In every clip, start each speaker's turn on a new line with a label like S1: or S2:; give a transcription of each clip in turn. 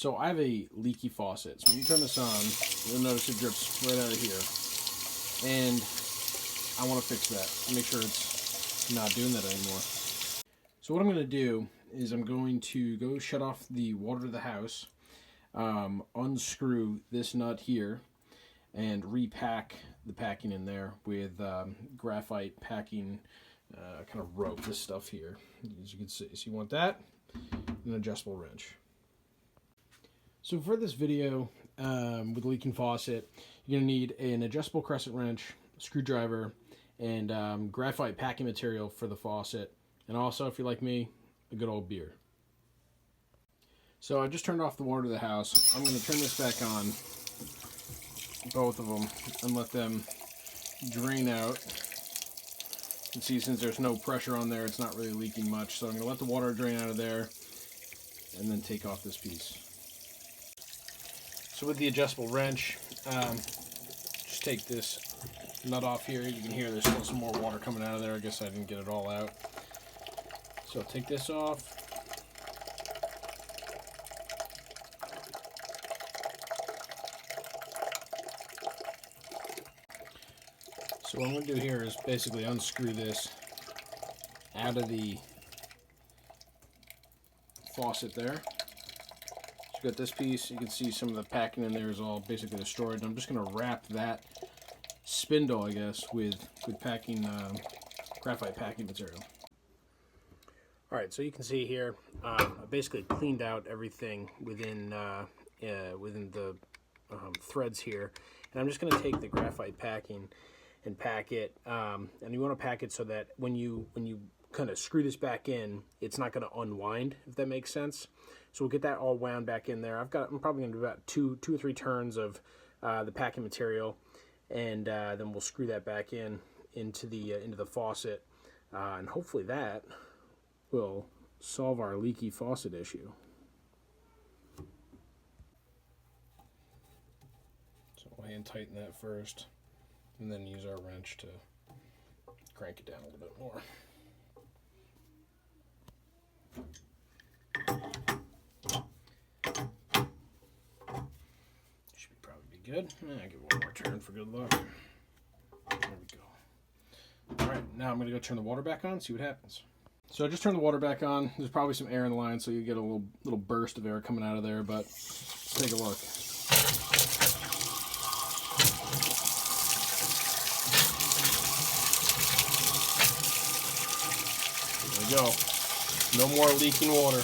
S1: So I have a leaky faucet. So when you turn this on, you'll notice it drips right out of here. And I want to fix that. Make sure it's not doing that anymore. So what I'm going to do is I'm going to go shut off the water to the house, unscrew this nut here, and repack the packing in there with graphite packing kind of rope, this stuff here. As you can see, so you want that, an adjustable wrench. So for this video with the leaking faucet, you're going to need an adjustable crescent wrench, a screwdriver, and graphite packing material for the faucet. And also, if you're like me, a good old beer. So I just turned off the water to the house. I'm going to turn this back on, both of them, and let them drain out. You can see since there's no pressure on there, it's not really leaking much. So I'm going to let the water drain out of there and then take off this piece. So with the adjustable wrench, just take this nut off here. You can hear there's still some more water coming out of there. I guess I didn't get it all out. So take this off. So what I'm going to do here is basically unscrew this out of the faucet there. So you got this piece, you can see some of the packing in there is all basically destroyed. And I'm just going to wrap that spindle, I guess, with packing graphite packing material. Alright, so you can see here, I basically cleaned out everything within the threads here. And I'm just going to take the graphite packing and pack it, and you want to pack it so that when you kind of screw this back in, it's not going to unwind, if that makes sense. So we'll get that all wound back in there. I'm probably going to do about two or three turns of the packing material, and then we'll screw that back into the faucet, and hopefully that will solve our leaky faucet issue. So we'll hand tighten that first, and then use our wrench to crank it down a little bit more. Should probably be good. I'll give it one more turn for good luck. There we go. Alright, now I'm going to go turn the water back on and see what happens. So I just turned the water back on. There's probably some air in the line, so you get a little burst of air coming out of there, but let's take a look. There we go. No more leaking water.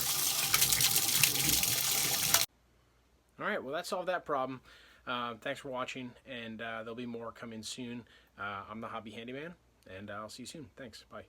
S1: Alright, well that solved that problem. Thanks for watching, and there'll be more coming soon. I'm the Hobby Handyman, and I'll see you soon. Thanks. Bye.